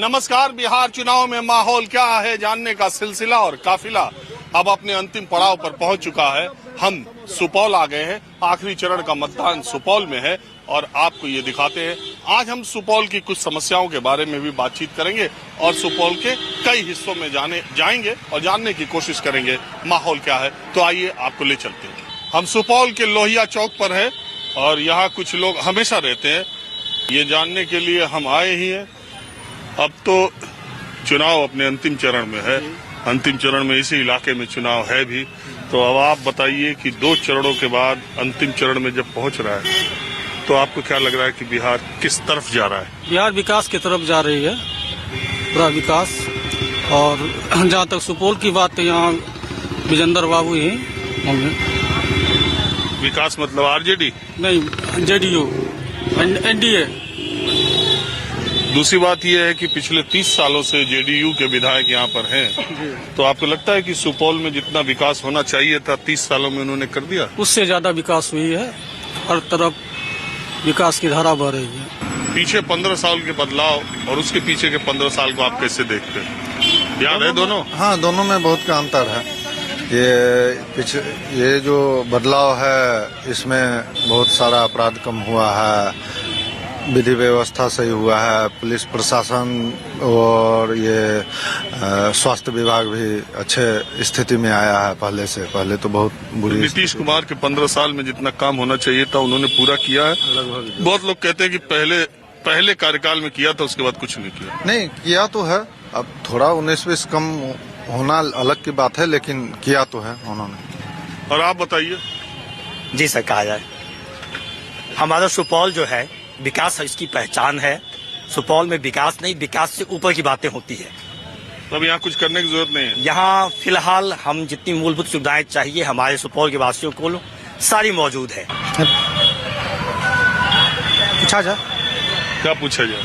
नमस्कार। बिहार चुनाव में माहौल क्या है जानने का सिलसिला और काफिला अब अपने अंतिम पड़ाव पर पहुंच चुका है। हम सुपौल आ गए हैं। आखिरी चरण का मतदान सुपौल में है और आपको ये दिखाते हैं। आज हम सुपौल की कुछ समस्याओं के बारे में भी बातचीत करेंगे और सुपौल के कई हिस्सों में जाएंगे और जानने की कोशिश करेंगे माहौल क्या है। तो आइए आपको ले चलते हैं। हम सुपौल के लोहिया चौक पर है और यहाँ कुछ लोग हमेशा रहते हैं। ये जानने के लिए हम आए ही हैं। अब तो चुनाव अपने अंतिम चरण में है। अंतिम चरण में इसी इलाके में चुनाव है भी। तो अब आप बताइए कि 2 चरणों के बाद अंतिम चरण में जब पहुंच रहा है तो आपको क्या लग रहा है कि बिहार किस तरफ जा रहा है? बिहार विकास की तरफ जा रही है, पूरा विकास। और जहाँ तक सुपौल की बात है, यहाँ विजेंद्र बाबू ही होंगे। विकास मतलब आरजेडी? नहीं, जेडीयू, एनडीए। दूसरी बात यह है कि पिछले 30 सालों से जेडीयू के विधायक यहाँ पर हैं। तो आपको लगता है कि सुपौल में जितना विकास होना चाहिए था 30 सालों में उन्होंने कर दिया? उससे ज्यादा विकास हुई है। हर तरफ विकास की धारा बह रही है। पीछे 15 साल के बदलाव और उसके पीछे के 15 साल को आप कैसे देखते हैं? याद है दोनों? हाँ, दोनों में बहुत का अंतर है। ये जो बदलाव है इसमें बहुत सारा अपराध कम हुआ है, विधि व्यवस्था सही हुआ है, पुलिस प्रशासन और ये स्वास्थ्य विभाग भी अच्छे स्थिति में आया है पहले से। पहले तो बहुत बुरी। नीतीश कुमार के 15 साल में जितना काम होना चाहिए था उन्होंने पूरा किया है। बहुत लोग कहते हैं कि पहले कार्यकाल में किया था, उसके बाद कुछ नहीं किया। नहीं किया तो है, अब थोड़ा 19-20 कम होना अलग की बात है, लेकिन किया तो है उन्होंने। और आप बताइए। जी सर, कहा जाए हमारा सुपौल जो है विकास इसकी पहचान है। सुपौल में विकास नहीं, विकास से ऊपर की बातें होती है। अब यहाँ कुछ करने की जरूरत नहीं है। यहाँ फिलहाल हम जितनी मूलभूत सुविधाएं चाहिए हमारे सुपौल के वासियों को सारी मौजूद है। पूछा जाए, क्या पूछा जाए?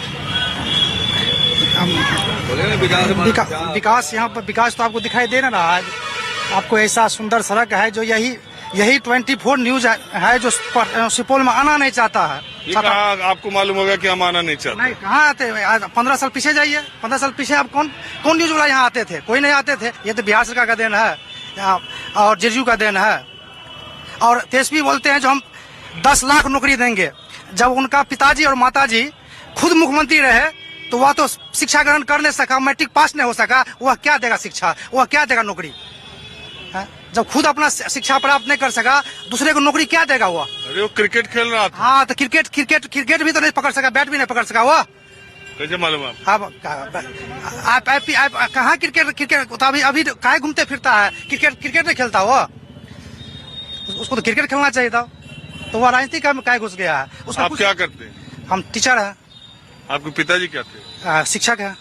विकास यहाँ पर विकास तो आपको दिखाई दे रहा है। आपको ऐसा सुंदर सड़क है जो यही 24 न्यूज है जो सुपौल में आना नहीं चाहता है। ये कहाँ आपको मालूम होगा कि हम आना नहीं चाहते? नहीं, कहाँ आते हैं? 15 साल पीछे जाइए। 15 साल पीछे आप कौन न्यूज वाला यहाँ आते थे? कोई नहीं आते थे। ये तो बिहार सरकार का देन है और जेडीयू का देन है। और तेजस्वी बोलते हैं जो हम 10 लाख नौकरी देंगे। जब उनका पिताजी और माताजी खुद मुख्यमंत्री रहे तो वह तो शिक्षा ग्रहण कर नहीं सका, मैट्रिक पास नहीं हो सका। वह क्या देगा शिक्षा? वह क्या देगा नौकरी? जब खुद अपना शिक्षा प्राप्त नहीं कर सका, दूसरे को नौकरी क्या देगा वह? अरे वो क्रिकेट खेल रहा था। हाँ, तो क्रिकेट भी तो नहीं पकड़ सका, बैट भी नहीं पकड़ सका वह। कैसे मालूम आप कहाँ क्रिकेट तो अभी काहे घूमते फिरता है? क्रिकेट नहीं खेलता वो। उसको तो क्रिकेट खेलना चाहिए था। तो वह राजनीति में काहे घुस गया है? आप क्या करते हैं? हम टीचर है। आपके पिताजी क्या थे? शिक्षक है।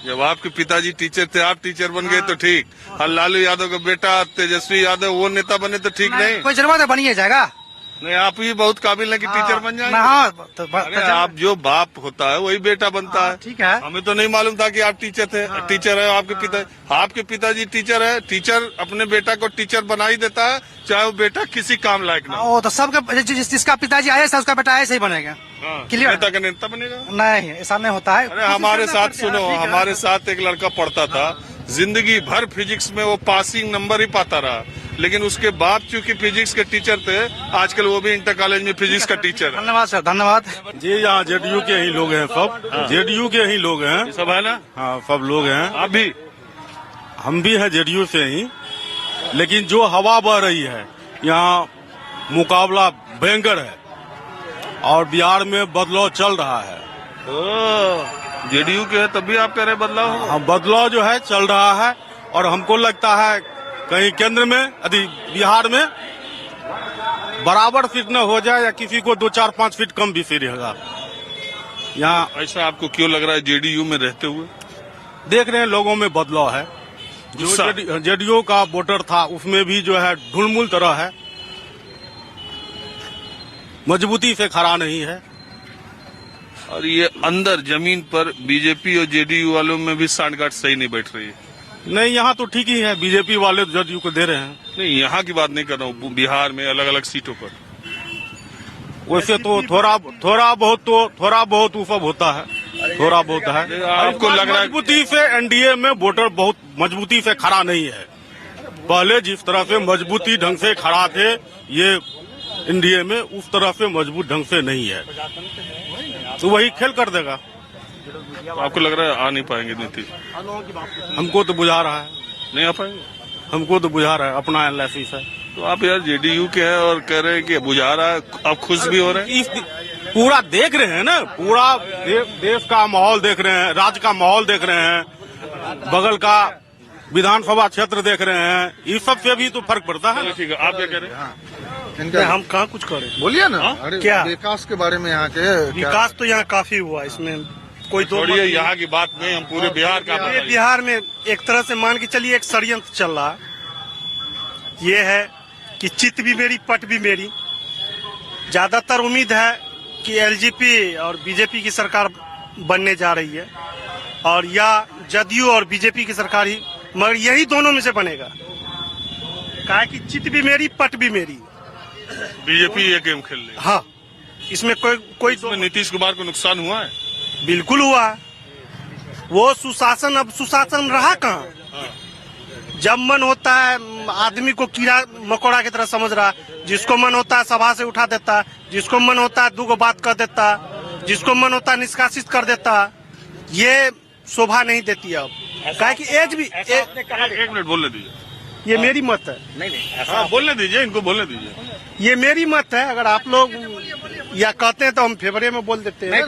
जब आपके पिताजी टीचर थे, आप टीचर बन गए तो ठीक। और लालू यादव का बेटा तेजस्वी यादव वो नेता बने तो ठीक नहीं? कोई जरूरत है, बनिए जाएगा। नहीं, आप ही बहुत काबिल है कि टीचर बन जाएंगे। हाँ, आप जो बाप होता है वही बेटा बनता है। ठीक है। हमें तो नहीं मालूम था कि आप टीचर थे। टीचर है आपके पिताजी टीचर है। टीचर अपने बेटा को टीचर बना ही देता है, चाहे वो बेटा किसी काम लायक ना हो। तो सबका जिसका पिताजी आए उसका बेटा ऐसे ही बनेगा। नेता का नेता बनेगा? नहीं, ऐसा नहीं होता है। अरे हमारे साथ सुनो, हमारे साथ एक लड़का पढ़ता था, जिंदगी भर फिजिक्स में वो पासिंग नंबर ही पाता रहा, लेकिन उसके बाप चूंकि फिजिक्स के टीचर थे, आजकल वो भी इंटर कॉलेज में फिजिक्स का टीचर है। धन्यवाद सर, धन्यवाद जी। यहाँ जेडीयू के ही लोग हैं सब। जेडीयू के ही लोग हैं सब, है ना? हाँ, सब लोग हैं। आप भी? हम भी हैं जेडीयू से ही। लेकिन जो हवा बह रही है यहाँ मुकाबला भयंकर है और बिहार में बदलाव चल रहा है। जेडीयू के है तभी आप कह रहे बदलाव हो? हाँ, बदलाव जो है चल रहा है और हमको लगता है कहीं केंद्र में यदि बिहार में बराबर सीट न हो जाए या किसी को 2-4-5 फीट कम भी सीट रहेगा यहाँ। ऐसा आपको क्यों लग रहा है जेडीयू में रहते हुए? देख रहे हैं लोगों में बदलाव है। जो जेडीयू का वोटर था उसमें भी जो है ढुलमुल तरह है, मजबूती से खड़ा नहीं है। और ये अंदर जमीन पर बीजेपी और जेडीयू वालों में भी सांठगांठ सही नहीं बैठ रही है। नहीं, यहाँ तो ठीक ही है। बीजेपी वाले जेडीयू को दे रहे हैं। नहीं, यहाँ की बात नहीं कर रहा हूँ, बिहार में अलग अलग सीटों पर। वैसे तो थोड़ा बहुत वो सब होता है। थोड़ा बहुत है। आपको लग रहा है मजबूती से एनडीए में वोटर बहुत मजबूती से खड़ा नहीं है। पहले जिस तरह से मजबूती ढंग से खड़ा थे ये एनडीए में, उस तरह से मजबूत ढंग से नहीं है, तो वही खेल कर देगा। आपको लग रहा है आ नहीं पाएंगे नीतीश? हमको तो बुझा रहा है नहीं आ पाएंगे। हमको तो बुझा रहा है, अपना एनालिसिस है। तो आप यार जेडीयू के हैं और कह रहे हैं कि बुझा रहा है, आप खुश भी हो रहे हैं? पूरा देख रहे हैं ना, पूरा देश का माहौल देख रहे हैं, राज्य का माहौल देख रहे हैं, बगल का विधानसभा क्षेत्र देख रहे हैं, इस सब से भी तो फर्क पड़ता है। ठीक है, आप क्या कह रहे हैं? हम कहाँ कुछ करें, बोलिए ना। अरे क्या विकास के बारे में यहाँ के विकास तो यहाँ काफी हुआ, इसमें कोई दो छोड़िए यहाँ की बात नहीं, हम पूरे बिहार का पूरे बिहार में एक तरह से मान के चलिए एक षड्यंत्र चल रहा है। ये है कि चित भी मेरी पट भी मेरी। ज्यादातर उम्मीद है कि एलजेपी और बीजेपी की सरकार बनने जा रही है, और या जदयू और बीजेपी की सरकार ही, मगर यही दोनों में से बनेगा। कहा कि चित भी मेरी पट भी मेरी। बीजेपी ये गेम खेल रही है। हाँ, इसमें कोई इसमें नीतीश कुमार को नुकसान हुआ है? बिल्कुल हुआ। वो सुशासन अब सुशासन रहा कहाँ? जब मन होता है आदमी को कीड़ा मकोड़ा की तरह समझ रहा, जिसको मन होता है सभा से उठा देता, जिसको मन होता है दूगो बात कर देता, जिसको मन होता है निष्कासित कर देता। ये शोभा नहीं देती अब, क्या कि एज भी एक मिनट बोलने दीजिए। ये मेरी मत है। हाँ बोलने दीजिए, इनको बोलने दीजिए। ये मेरी मत है। अगर आप लोग या कहते हैं तो हम फेवरे में बोल देते हैं। नहीं,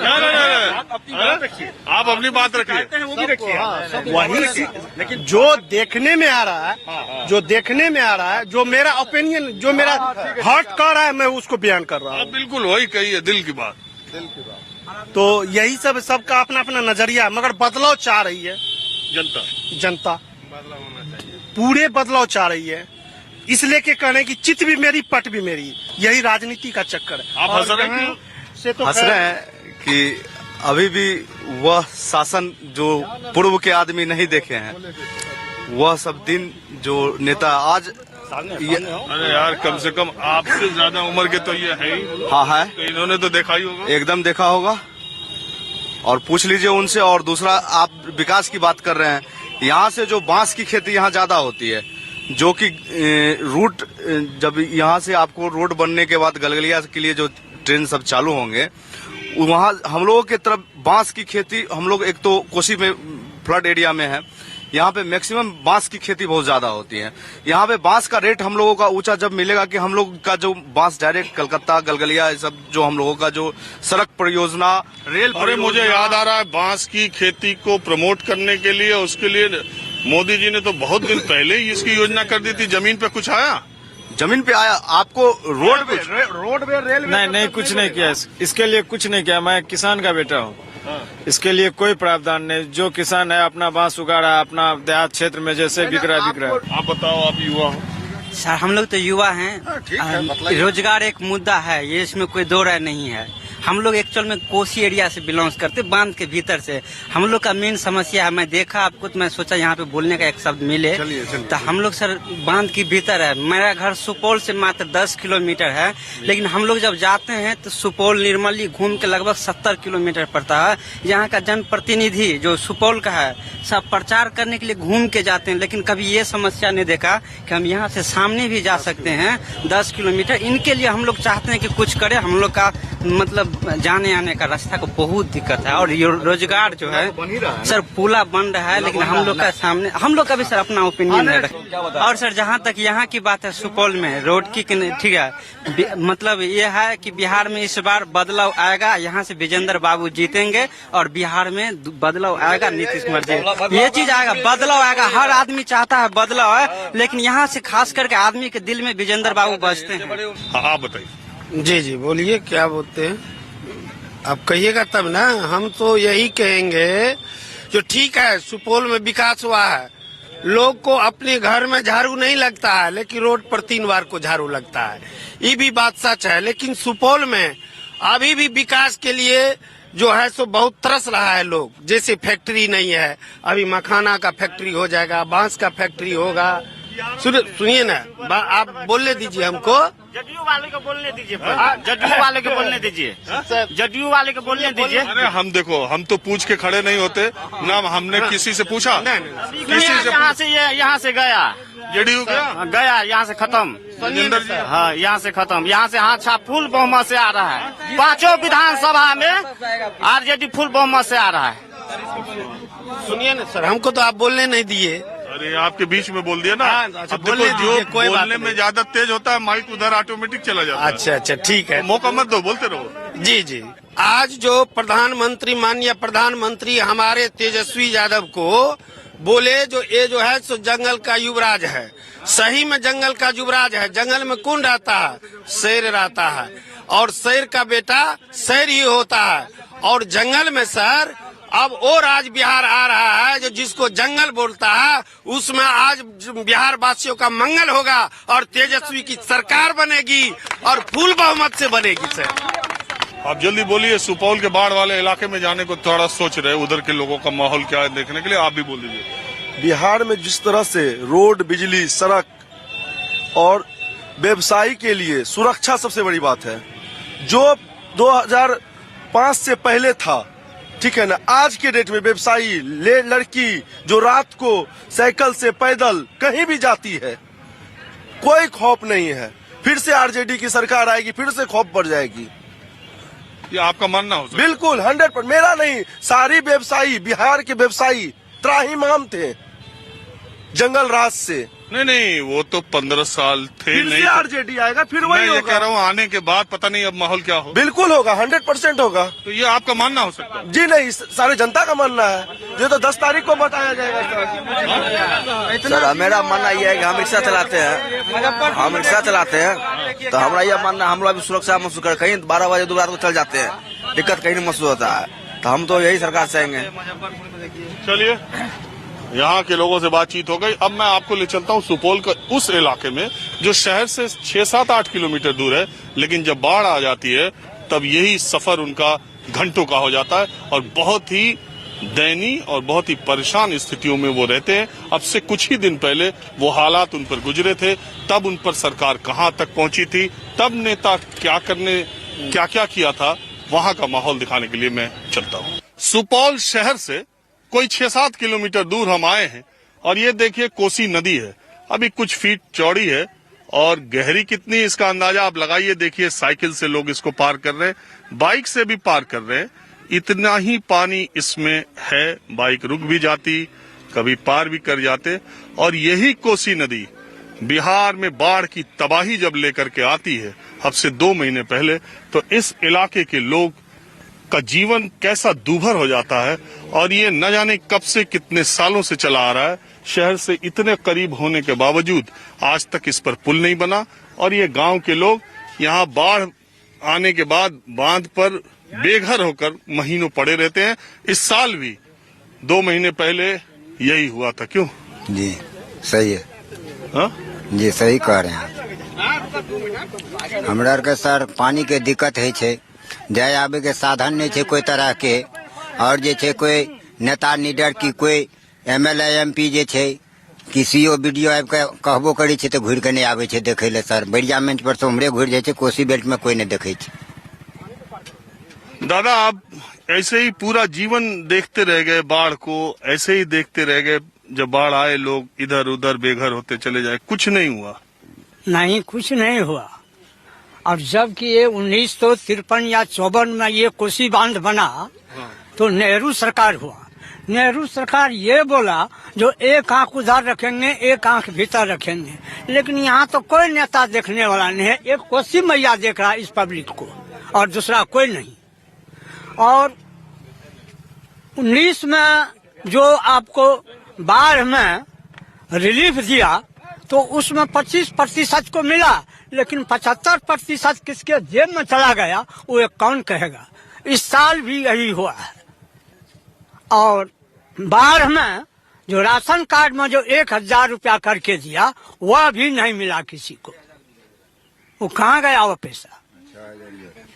आप अपनी बात रखिए। वही लेकिन जो देखने में आ रहा है, जो देखने में आ रहा है, जो मेरा ओपिनियन, जो मेरा हार्ट कह रहा है, मैं उसको बयान कर रहा हूँ। बिल्कुल वही कही है, दिल की बात। तो यही सबका अपना अपना नजरिया, मगर बदलाव चाह रही है जनता पूरे बदलाव चाह रही है। इसलिए के कहने की चित भी मेरी पट भी मेरी, यही राजनीति का चक्कर है। आप हंस रहे हैं? हंस रहे हैं कि अभी भी वह शासन जो पूर्व के आदमी नहीं देखे हैं, वह सब दिन जो नेता आज अरे यार कम से कम आपसे ज्यादा उम्र के तो ये है ही। हाँ है, तो इन्होंने तो देखा ही होगा। एकदम देखा होगा, और पूछ लीजिए उनसे। और दूसरा, आप विकास की बात कर रहे हैं, यहाँ से जो बांस की खेती यहाँ ज्यादा होती है, जो कि रूट, जब यहाँ से आपको रोड बनने के बाद गलगलिया के लिए जो ट्रेन सब चालू होंगे, वहाँ हम लोगों की तरफ बांस की खेती, हम लोग एक तो कोसी में फ्लड एरिया में है, यहाँ पे मैक्सिमम बांस की खेती बहुत ज्यादा होती है। यहाँ पे बांस का रेट हम लोगों का ऊंचा जब मिलेगा कि हम लोग का जो बांस डायरेक्ट कलकत्ता गलगलिया ये सब जो हम लोगों का जो सड़क परियोजना, रेल अरे मुझे याद आ रहा है, बांस की खेती को प्रमोट करने के लिए, उसके लिए मोदी जी ने तो बहुत दिन पहले ही इसकी योजना कर दी थी। जमीन पे कुछ आया? जमीन पे आया आपको? रोड पे रेल नहीं कुछ नहीं किया। इसके लिए कुछ नहीं किया। मैं किसान का बेटा हूँ, इसके लिए कोई प्रावधान नहीं। जो किसान है अपना बांस उगा रहा है, अपना देहात क्षेत्र में जैसे बिक रहा है। आप बताओ, आप युवा हो? सर हम लोग तो युवा हैं, रोजगार एक मुद्दा है, ये इसमें कोई दो राय नहीं है। हम लोग एक्चुअल में कोसी एरिया से बिलोंग्स करते, बांध के भीतर से। हम लोग का मेन समस्या है, मैं देखा आपको तो मैं सोचा यहाँ पे बोलने का एक शब्द मिले। तो हम लोग सर बांध के भीतर है। मेरा घर सुपौल से मात्र 10 किलोमीटर है, लेकिन हम लोग जब जाते हैं तो सुपौल निर्मली घूम के लगभग 70 किलोमीटर पड़ता है। यहाँ का जनप्रतिनिधि जो सुपौल का है, सब प्रचार करने के लिए घूम के जाते हैं, लेकिन कभी ये समस्या नहीं देखा कि हम यहाँ से सामने भी जा सकते हैं 10 किलोमीटर। इनके लिए हम लोग चाहते हैं कि कुछ करे। हम लोग का मतलब जाने आने का रास्ता को बहुत दिक्कत है, और ये रोजगार जो है सर पुला बन रहा है, लेकिन हम लोग का सामने, हम लोग का भी सर अपना ओपिनियन है। और सर जहाँ तक यहाँ की बात है, सुपौल में रोड की ठीक है, मतलब ये है कि बिहार में इस बार बदलाव आएगा। यहाँ से विजेंद्र बाबू जीतेंगे और बिहार में बदलाव आएगा, नीतीश कुमार जी, ये चीज आएगा, बदलाव आएगा। हर आदमी चाहता है बदलाव है, लेकिन यहाँ से खास करके आदमी के दिल में विजेंद्र बाबू बसते हैं। आप बताइए। जी बोलिए, क्या बोलते हैं आप? कहिएगा तब ना। हम तो यही कहेंगे, जो ठीक है सुपौल में विकास हुआ है, लोग को अपने घर में झाड़ू नहीं लगता है, लेकिन रोड पर 3 बार को झाड़ू लगता है, ये भी बात सच है। लेकिन सुपौल में अभी भी विकास के लिए जो है सो बहुत तरस रहा है लोग। जैसे फैक्ट्री नहीं है, अभी मखाना का फैक्ट्री हो जाएगा, बांस का फैक्ट्री होगा, सुनिए ना, आप बोलने दीजिए हमको। जदयू वाले को बोलने दीजिए, जदयू वाले को बोलने दीजिए, जदयू वाले को बोलने दीजिए। अरे हम देखो, हम तो पूछ के खड़े नहीं होते ना, हमने किसी से पूछा, किसी से यहाँ से गया, जेडीयू गया यहाँ से खत्म, हाँ यहाँ से खत्म, यहाँ से हाथ फुल बहुमत से आ रहा है। 5 विधानसभा में आरजेडी फुल बहुमत से आ रहा है। सुनिए ना सर, हमको तो आप बोलने नहीं दिए। अरे आपके बीच में बोल दिया ना। अच्छा, अब देखो, जो कोई बोलने में ज्यादा तेज होता है माइक उधर ऑटोमेटिक चला जाता है। अच्छा ठीक है, मौका मत दो, बोलते रहो। जी। आज जो प्रधानमंत्री, माननीय प्रधानमंत्री हमारे तेजस्वी यादव को बोले, जो ये जो है सो जंगल का युवराज है, सही में जंगल का युवराज है। जंगल में कौन रहता है? शेर रहता है, और शेर का बेटा शेर ही होता है। और जंगल में सर अब वो राज बिहार आ रहा है, जो जिसको जंगल बोलता है, उसमें आज बिहार वासियों का मंगल होगा और तेजस्वी की सरकार बनेगी और फुल बहुमत से बनेगी। सर आप जल्दी बोलिए, सुपौल के बाढ़ वाले इलाके में जाने को थोड़ा सोच रहे, उधर के लोगों का माहौल क्या है देखने के लिए, आप भी बोल दीजिए। बिहार में जिस तरह से रोड, बिजली, सड़क और व्यवसायी के लिए सुरक्षा सबसे बड़ी बात है। जो 2005 से पहले था, ठीक है ना, आज के डेट में व्यवसायी लड़की जो रात को साइकिल से पैदल कहीं भी जाती है, कोई खौफ नहीं है। फिर से आरजेडी की सरकार आएगी, फिर से खौफ बढ़ जाएगी। ये आपका मानना हो सकता? बिल्कुल 100%। मेरा नहीं, सारी व्यवसायी, बिहार के व्यवसायी त्राहिमाम थे जंगल राज से। नहीं, वो तो 15 साल थे। फिर नहीं से आरजेडी आएगा, फिर वही मैं ये होगा। कह रहा हूँ, आने के बाद पता नहीं अब माहौल क्या हो। बिल्कुल होगा, 100% होगा। तो ये आपका मानना हो सकता है? जी नहीं, सारे जनता का मानना है। ये तो 10 तारीख को बताया जाएगा। सर मेरा मानना यह है कि हम रिक्शा चलाते हैं, तो हमारा यह मानना, हम लोग भी सुरक्षा महसूस कर, कहीं 12 बजे 2 रात को चल जाते हैं, दिक्कत कहीं नहीं महसूस होता है। तो हम तो यही सरकार चाहेंगे। चलिए, यहाँ के लोगों से बातचीत हो गई। अब मैं आपको ले चलता हूँ सुपौल के उस इलाके में जो शहर से 6-7-8 किलोमीटर दूर है, लेकिन जब बाढ़ आ जाती है तब यही सफर उनका घंटों का हो जाता है और बहुत ही दयनीय और बहुत ही परेशान स्थितियों में वो रहते हैं। अब से कुछ ही दिन पहले वो हालात उन पर गुजरे थे, तब उन पर सरकार कहाँ तक पहुंची थी, तब नेता क्या क्या किया था, वहां का माहौल दिखाने के लिए मैं चलता हूँ। सुपौल शहर से कोई 6-7 किलोमीटर दूर हम आए हैं और ये देखिए कोसी नदी है, अभी कुछ फीट चौड़ी है और गहरी कितनी इसका अंदाजा आप लगाइए। देखिए साइकिल से लोग इसको पार कर रहे हैं, बाइक से भी पार कर रहे हैं, इतना ही पानी इसमें है। बाइक रुक भी जाती, कभी पार भी कर जाते। और यही कोसी नदी बिहार में बाढ़ की तबाही जब लेकर के आती है अब से 2 महीने पहले, तो इस इलाके के लोग का जीवन कैसा दूभर हो जाता है। और ये न जाने कब से, कितने सालों से चला आ रहा है। शहर से इतने करीब होने के बावजूद आज तक इस पर पुल नहीं बना और ये गांव के लोग यहाँ बाढ़ आने के बाद बांध पर बेघर होकर महीनों पड़े रहते हैं। इस साल भी 2 महीने पहले यही हुआ था। क्यों? जी सही है। हा? जी सही कह रहे हैं। हमरा के सर पानी के दिक्कत है छे, जाए आबे के साधन नहीं छे कोई तरह के, और जे छे कोई नेता लीडर की कोई MLA MP जे छे किसी वीडियो आबि के कहबो करी छे तो घुर के नहीं आवे छे देखे ले। सर बढ़िया मंच पर से उमरे घुर जाए छे, कोसी बेल्ट में कोई नहीं देखे छे। दादा, आप ऐसे ही पूरा जीवन देखते रह गए बाढ़ को, ऐसे ही देखते रह गए, जब बाढ़ आए लोग इधर उधर बेघर होते चले जाए, कुछ नहीं हुआ? नहीं, कुछ नहीं हुआ। और जबकि ये 1953 या 54 में ये कोसी बांध बना तो नेहरू सरकार हुआ। नेहरू सरकार ये बोला जो एक आंख उधर रखेंगे, एक आंख भीतर रखेंगे, लेकिन यहाँ तो कोई नेता देखने वाला नहीं है। एक कोसी मैया देख रहा है इस पब्लिक को और दूसरा कोई नहीं। और 19 में जो आपको बाढ़ में रिलीफ दिया तो उसमें 25% को मिला, लेकिन 75% किसके जेब में चला गया वो एक कौन कहेगा। इस साल भी यही हुआ है। और बाढ़ में जो राशन कार्ड में जो 1000 रुपया करके दिया वह भी नहीं मिला किसी को। वो कहाँ गया वो पैसा?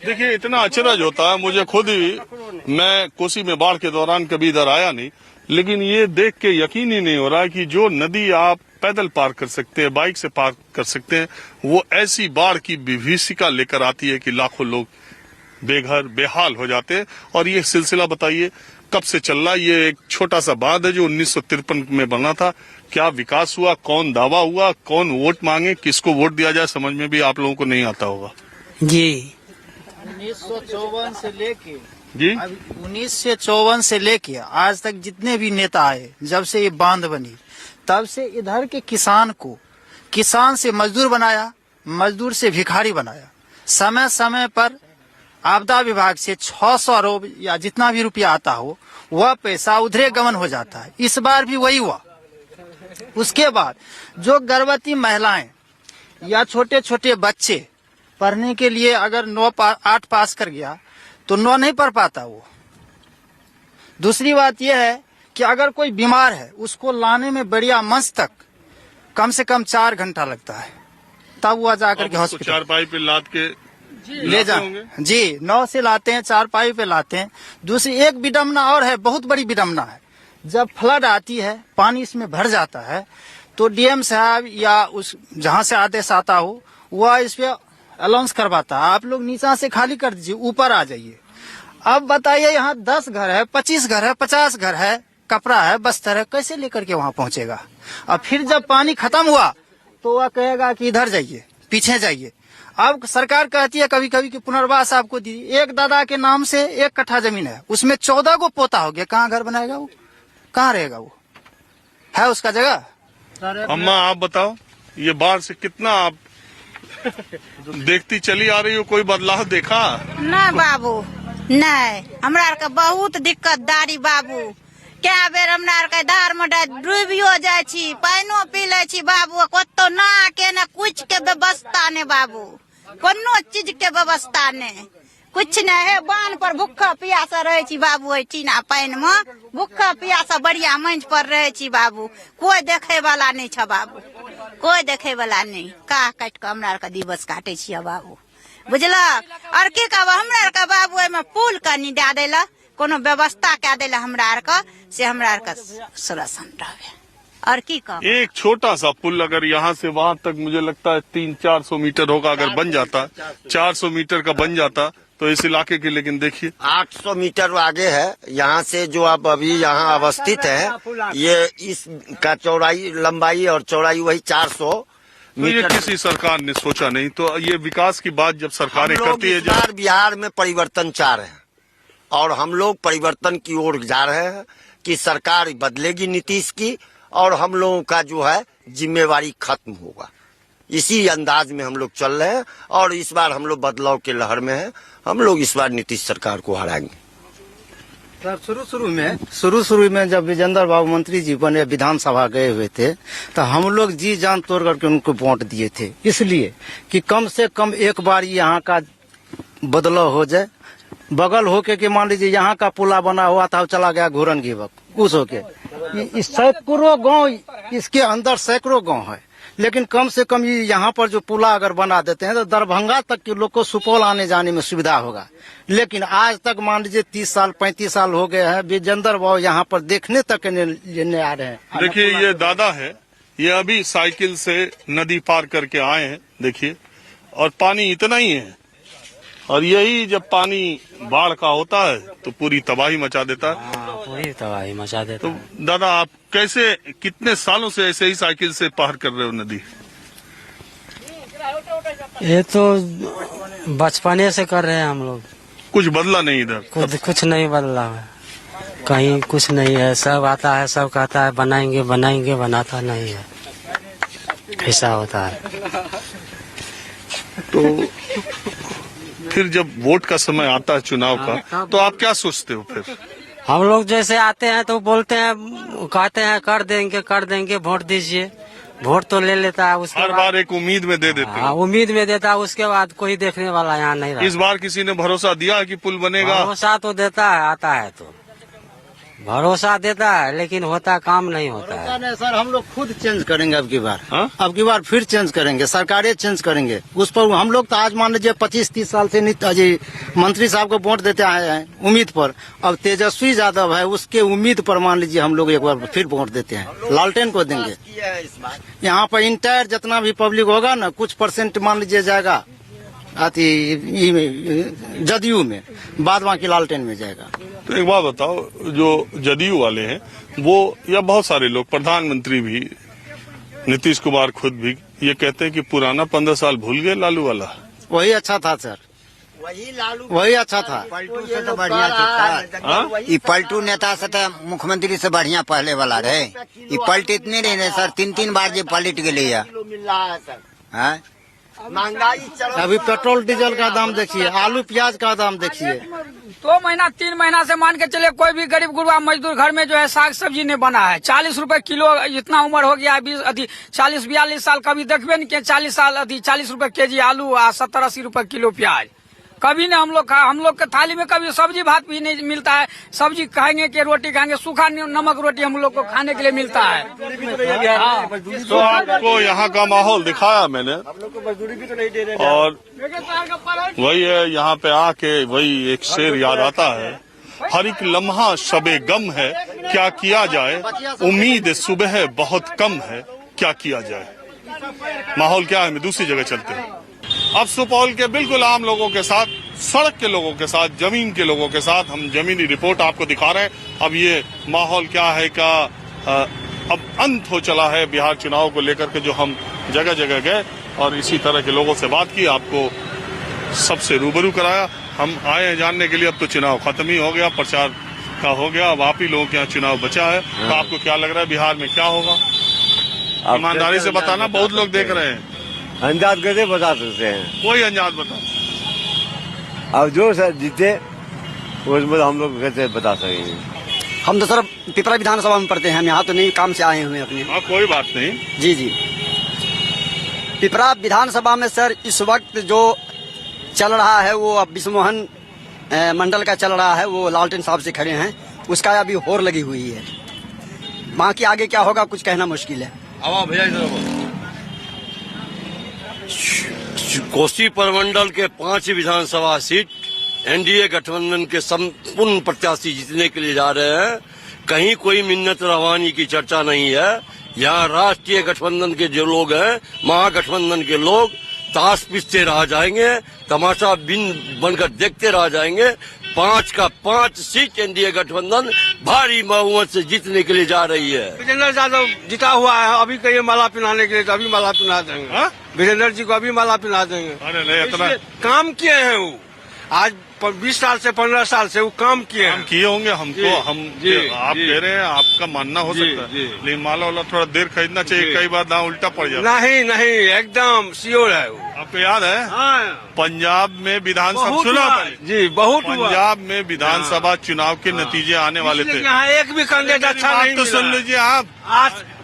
देखिए, इतना अचरज होता है मुझे खुद ही, मैं कोसी में बाढ़ के दौरान कभी इधर आया नहीं, लेकिन ये देख के यकीन ही नहीं हो रहा है कि जो नदी आप पैदल पार कर सकते हैं, बाइक से पार कर सकते हैं। वो ऐसी बाढ़ की विभीषिका लेकर आती है कि लाखों लोग बेघर बेहाल हो जाते हैं। और ये सिलसिला बताइए कब से चल रहा है? ये एक छोटा सा बांध है जो 1953 में बना था। क्या विकास हुआ, कौन दावा हुआ, कौन वोट मांगे, किसको वोट दिया जाए, समझ में भी आप लोगों को नहीं आता होगा। जी 1954 से लेके जी 1954 से लेके आज तक जितने भी नेता आए, जब से ये बांध बनी तब से इधर के किसान को, किसान से मजदूर बनाया, मजदूर से भिखारी बनाया। समय समय पर आपदा विभाग से 600 अरब या जितना भी रुपया आता हो वह पैसा उधरे गमन हो जाता है। इस बार भी वही हुआ। उसके बाद जो गर्भवती महिलाएं या छोटे छोटे बच्चे पढ़ने के लिए अगर 8 पास कर गया तो 9 नहीं पढ़ पाता वो। दूसरी बात यह है कि अगर कोई बीमार है उसको लाने में बढ़िया मंच तक कम से कम 4 घंटा लगता है, तब वह जाकर के हॉस्पिटल चारपाई पे लाद के ले जा। जी 9 से लाते हैं, चारपाई पे लाते हैं। दूसरी एक विडम्बना और है, बहुत बड़ी विडम्बना है। जब फ्लड आती है, पानी इसमें भर जाता है, तो डीएम साहब या उस जहां से आदेश आता हो वह इस पे अनाउंस करवाता है, आप लोग नीचा से खाली कर दीजिए, ऊपर आ जाइए। अब बताइए यहाँ 10 घर है, 25 घर है, 50 घर है, कपड़ा है, बस्तर है, कैसे लेकर के वहाँ पहुँचेगा? और फिर जब पानी खत्म हुआ तो वह कहेगा कि इधर जाइए, पीछे जाइए। अब सरकार कहती है कभी कभी कि पुनर्वास आपको दी। एक दादा के नाम से 1 कट्ठा जमीन है, उसमें 14 को पोता हो गया, कहाँ घर बनाएगा वो? कहाँ रहेगा वो? है उसका जगह? अम्मा आप बताओ, ये बाढ़ से कितना आप देखती चली आ रही हो, कोई बदलाव देखा? नहीं बाबू, नहीं, हमरा के बहुत दिक्कतदारी बाबू। क्या बेर हमरा के धार में डूबियो जाय छी, पानियो पी ले छी बाबू, कतो ना के ना कुछ के व्यवस्था ने बाबू, कोनो चीज के व्यवस्था ने, कुछ नहीं है। बांध पर भूखा प्यासा रहे छी बाबू, टीना पानी में भूखा प्यासा बढ़िया मंच पर रहे छी बाबू। कोई देखे वाला नहीं छ बाबू, कोई देखे वाला नहीं। काह काट के हमरा के दिवस काटे छियै बाबू, बुझलक? और की कहब, हमरा के बाबू एमे पुल कनी दे देला, कोनो व्यवस्था क्या देला हमरा आर का, से हमरा आर का सुरक्षण रहे। और की कहब, एक छोटा सा पुल अगर यहाँ से वहाँ तक मुझे लगता है 300-400 मीटर होगा, अगर बन जाता, 400 मीटर का बन जाता तो इस इलाके के, लेकिन देखिए 800 मीटर आगे है यहाँ से, जो आप अभी यहाँ अवस्थित है, ये इसका चौड़ाई, लंबाई और चौड़ाई वही 400 मीटर। ये किसी सरकार ने सोचा नहीं, तो ये विकास की बात जब सरकारें करती है। जब बिहार में परिवर्तन चाह रहे हैं और हम लोग परिवर्तन की ओर जा रहे हैं कि सरकार बदलेगी नीतीश की, और हम लोगों का जो है जिम्मेवारी खत्म होगा। इसी अंदाज में हम लोग चल रहे हैं और इस बार हम लोग बदलाव के लहर में हैं। हम लोग इस बार नीतीश सरकार को हराएंगे। सर शुरू में जब विजेंद्र बाबू मंत्री जी बने, विधानसभा गए हुए थे, तो हम लोग जी जान तोड़ करके उनको वोट दिए थे, इसलिए कि कम से कम एक बार यहाँ का बदलाव हो जाए। बगल होके कि मान लीजिए यहाँ का पुला बना हुआ था, चला गया घूरन गिवक, उस होके सैकड़ों गांव, इसके अंदर सैकड़ों गांव है, लेकिन कम से कम ये यहाँ पर जो पुला अगर बना देते हैं तो दरभंगा तक के लोग को सुपौल आने जाने में सुविधा होगा। लेकिन आज तक मान लीजिए 30 साल 35 साल हो गए हैं, विजेंद्र बाबू यहाँ पर देखने तक लेने आ रहे हैं। देखिए ये दादा है, ये अभी साइकिल से नदी पार करके आए हैं, देखिए, और पानी इतना ही है। और यही जब पानी बाढ़ का होता है तो पूरी तबाही मचा देता है। पूरी तबाही मचा देता है। तो दादा आप कैसे, कितने सालों से ऐसे ही साइकिल से पार कर रहे हो नदी? ये तो बचपने से कर रहे हैं हम लोग। कुछ बदला नहीं इधर? कुछ नहीं बदला है, कहीं कुछ नहीं है। सब आता है, सब कहता है बनाएंगे बनाएंगे, बनाता नहीं है, ऐसा होता है। तो फिर जब वोट का समय आता है चुनाव का, तो आप क्या सोचते हो फिर? हम लोग जैसे आते हैं तो बोलते हैं, कहते हैं कर देंगे, वोट दीजिए। वोट तो ले लेता है, उसके हर बार एक उम्मीद में दे देते हैं। उम्मीद में देता है, उसके बाद कोई देखने वाला यहाँ नहीं रहा। इस बार किसी ने भरोसा दिया कि पुल बनेगा? भरोसा तो देता है, आता है तो भरोसा देता है लेकिन होता काम नहीं होता है। नहीं सर, हम लोग खुद चेंज करेंगे अब की बार। अब की बार फिर चेंज करेंगे, सरकारें चेंज करेंगे। उस पर हम लोग तो आज मान लीजिए 25-30 साल से अजय मंत्री साहब को वोट देते आए हैं उम्मीद पर। अब तेजस्वी यादव है, उसके उम्मीद पर मान लीजिए हम लोग एक बार फिर वोट देते हैं, लालटेन को देंगे। यहाँ पर इंटायर जितना भी पब्लिक होगा ना, कुछ % मान लीजिए जाएगा जदयू में, बाद बाकी लालटेन में जाएगा। तो एक बात बताओ, जो जदयू वाले हैं वो या बहुत सारे लोग, प्रधानमंत्री भी, नीतीश कुमार खुद भी ये कहते हैं कि पुराना 15 साल भूल गए लालू वाला। वही अच्छा था सर, वही अच्छा था। पलटू से तो बढ़िया था। ये पलटू नेता से तो मुख्यमंत्री से बढ़िया पहले वाला रहे। ये पलट इतने नहीं रहे सर, 3-3 बार जो पलट गए। महंगाई अभी पेट्रोल डीजल का दाम देखिए, आलू प्याज का दाम देखिए। 2 महीना 3 महीना से मान के चले कोई भी गरीब गुरबा मजदूर घर में जो है साग सब्जी नहीं बना है। 40 रुपए किलो, इतना उम्र हो गया है, 40-42 साल कभी देखबे नहीं किया। 40 साल 40 रुपए केजी आलू और 70-80 रुपए किलो प्याज। कभी नहीं हम लोग खा, हम लोग के थाली में कभी सब्जी भात भी नहीं मिलता है। सब्जी खाएंगे कि रोटी खाएंगे, सूखा नमक रोटी हम लोग को खाने के लिए मिलता है। तो आपको यहाँ का माहौल दिखाया मैंने, और वही है, यहाँ पे आके वही एक शेर याद आता है, हर एक लम्हा शबे गम है, क्या किया जाए, उम्मीद सुबह बहुत कम है, क्या किया जाए। माहौल क्या है, मैं दूसरी जगह चलते हैं। अब सुपौल के बिल्कुल आम लोगों के साथ, सड़क के लोगों के साथ, जमीन के लोगों के साथ हम जमीनी रिपोर्ट आपको दिखा रहे हैं। अब ये माहौल क्या है, क्या अब अंत हो चला है बिहार चुनाव को लेकर के, जो हम जगह जगह गए और इसी तरह के लोगों से बात की, आपको सबसे रूबरू कराया। हम आए हैं जानने के लिए, अब तो चुनाव खत्म ही हो गया, प्रचार का हो गया, अब आप ही लोगों के यहाँ चुनाव बचा है। तो आपको क्या लग रहा है बिहार में क्या होगा? ईमानदारी से बताना, बहुत लोग देख रहे हैं। अंदाज कैसे बता सकते हैं? कोई अंदाज बता। अब जो सर जीते उसमें हम लोग कैसे बता सकेंगे? हम तो सर पिपरा विधानसभा में पढ़ते हैं, हम यहाँ तो नहीं, काम से आए हुए अपने। कोई बात नहीं। जी जी, पिपरा विधानसभा में सर इस वक्त जो चल रहा है वो अब विश्वमोहन मंडल का चल रहा है, वो लालटेन साहब से खड़े हैं, उसका अभी होर लगी हुई है। बाकी आगे क्या होगा कुछ कहना मुश्किल है। कोसी प्रमंडल के 5 विधानसभा सीट एनडीए गठबंधन के संपूर्ण प्रत्याशी जीतने के लिए जा रहे हैं। कहीं कोई मिन्नत रहवानी की चर्चा नहीं है। यहाँ राष्ट्रीय गठबंधन के जो लोग हैं, महागठबंधन के लोग ताश पीसते रह जाएंगे, तमाशा बिन बनकर देखते रह जाएंगे। 5 का 5 सीट एनडीए गठबंधन भारी बहुमत से जीतने के लिए जा रही है। विजेंद्र यादव जीता हुआ है, अभी कहिए माला पहनाने के लिए, तो अभी माला पहना देंगे। विजेंद्र जी को अभी माला पहना देंगे। अरे नहीं, इतना काम किए हैं वो, आज 20 साल से 15 साल से वो काम किए होंगे। हमको हम आप कह रहे हैं, आपका मानना हो सकता है, लेकिन माला वाला थोड़ा देर खरीदना चाहिए, कई बार दाम उल्टा पड़ जाता है। नहीं, एकदम श्योर है वो। आपको याद है पंजाब में विधानसभा चुनाव, जी बहुत पंजाब में विधानसभा चुनाव के नतीजे आने वाले थे। यहाँ एक भी कैंडिडेट अच्छा नहीं तो सुन लीजिए आप,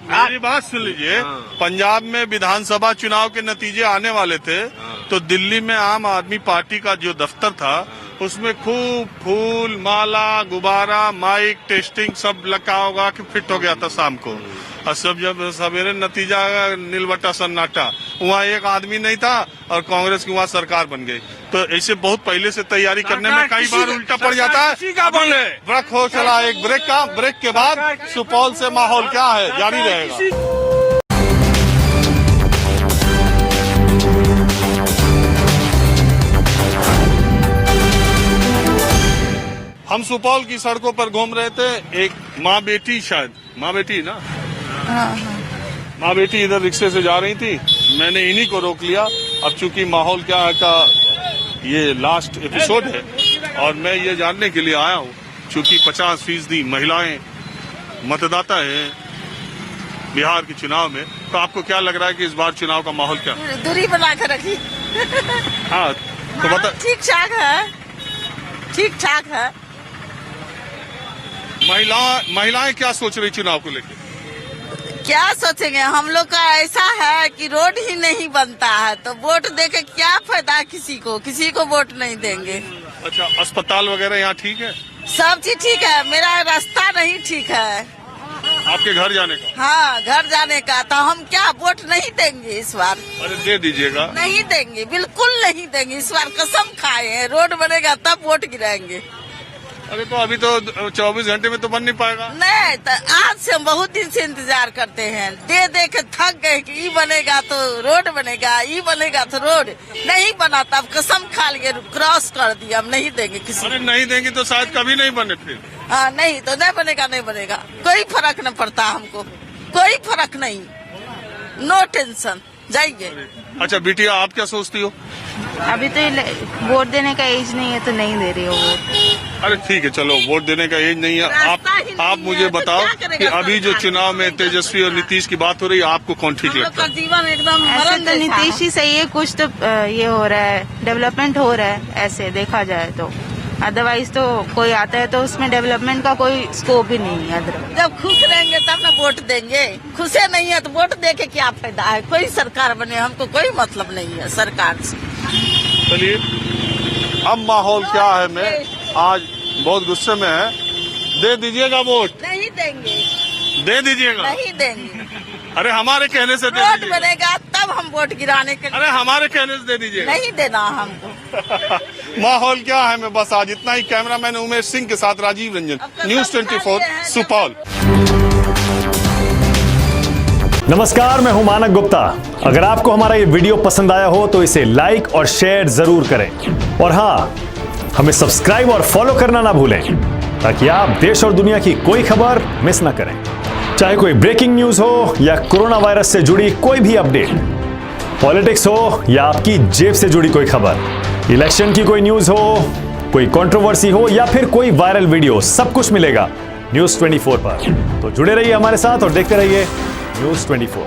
मेरी बात सुन लीजिए। पंजाब में विधानसभा चुनाव के नतीजे आने वाले थे, तो दिल्ली में आम आदमी पार्टी का जो दफ्तर था, उसमें खूब फूल, माला, गुब्बारा, माइक, टेस्टिंग सब लगा होगा कि फिट हो गया था शाम को। और सब जब सवेरे नतीजा नीलबट्टा सन्नाटा, वहाँ एक आदमी नहीं था और कांग्रेस की वहाँ सरकार बन गई। तो ऐसे बहुत पहले से तैयारी करने में कई बार उल्टा पड़ जाता है। ब्रेक हो चला, एक ब्रेक के बाद सुपौल से माहौल क्या है जारी रहेगा। हम सुपौल की सड़कों पर घूम रहे थे, एक माँ बेटी, शायद माँ बेटी ना, माँ बेटी इधर रिक्शे से जा रही थी, मैंने इन्हीं को रोक लिया। अब चूंकि माहौल क्या है का ये लास्ट एपिसोड है और मैं ये जानने के लिए आया हूँ, चूंकि 50% महिलाएं मतदाता हैं बिहार के चुनाव में, तो आपको क्या लग रहा है कि इस बार चुनाव का माहौल क्या है? दूरी बना कर रखी। हाँ तो बता। ठीक ठाक है, ठीक ठाक है। महिलाएं क्या सोच रही चुनाव को लेकर? क्या सोचेंगे, हम लोग का ऐसा है कि रोड ही नहीं बनता है, तो वोट देके क्या फायदा किसी को वोट नहीं देंगे। अच्छा, अस्पताल वगैरह यहाँ ठीक है? सब चीज ठीक है, मेरा रास्ता नहीं ठीक है। आपके घर जाने का? हाँ, घर जाने का। तो हम क्या वोट नहीं देंगे इस बार? अरे दे दीजिएगा। नहीं देंगे, बिल्कुल नहीं देंगे इस बार, कसम खाए हैं। रोड बनेगा तब वोट गिराएंगे। अरे तो अभी तो 24 घंटे में तो बन नहीं पाएगा। नहीं, तो आज से हम बहुत दिन से इंतजार करते हैं, दे दे के थक गए कि ये बनेगा तो रोड बनेगा, ये बनेगा तो रोड नहीं बना। तब कसम खा लिए, क्रॉस कर दिया, हम नहीं देंगे किसी। अरे नहीं देंगे तो शायद कभी नहीं बने फिर। हाँ, नहीं तो नहीं बनेगा, नहीं बनेगा, कोई फर्क न पड़ता हमको, कोई फर्क नहीं, नो टेंशन, जाइए। अच्छा बिटिया, आप क्या सोचती हो? अभी तो वोट देने का एज नहीं है तो नहीं दे रही हो वोट। अरे ठीक है, चलो वोट देने का एज नहीं है। आप मुझे बताओ कि अभी जो चुनाव में तेजस्वी और नीतीश की बात हो रही है, आपको कौन ठीक लगता है? जीवन एकदम ऐसे तो नीतीश ही सही है, कुछ तो ये हो रहा है, डेवलपमेंट हो रहा है, ऐसे देखा जाए तो। अदरवाइज तो कोई आता है तो उसमें डेवलपमेंट का कोई स्कोप ही नहीं है। जब खुश रहेंगे तब ना वोट देंगे, खुशे नहीं है तो वोट दे के क्या फायदा है? कोई सरकार बने, हमको कोई मतलब नहीं है सरकार से। चलिए, अब माहौल क्या है, मैं आज बहुत गुस्से में है। दे दीजिएगा वोट? नहीं देंगे। दे दीजिएगा? नहीं देंगे। अरे हमारे कहने से दे रोड दीजिएगा। बनेगा तब हम वोट गिराने के। अरे हमारे कहने से दे दीजिएगा। नहीं देना हमको। माहौल क्या है, मैं बस आज इतना ही। कैमरामैन उमेश सिंह के साथ राजीव रंजन, न्यूज 24 सुपौल। नमस्कार, मैं हूं मानक गुप्ता। अगर आपको हमारा ये वीडियो पसंद आया हो तो इसे लाइक और शेयर जरूर करें, और हाँ, हमें सब्सक्राइब और फॉलो करना ना भूलें ताकि आप देश और दुनिया की कोई खबर मिस ना करें। चाहे कोई ब्रेकिंग न्यूज हो या कोरोना वायरस से जुड़ी कोई भी अपडेट, पॉलिटिक्स हो या आपकी जेब से जुड़ी कोई खबर, इलेक्शन की कोई न्यूज हो, कोई कंट्रोवर्सी हो या फिर कोई वायरल वीडियो, सब कुछ मिलेगा न्यूज 24 पर। तो जुड़े रहिए हमारे साथ और देखते रहिए न्यूज 24।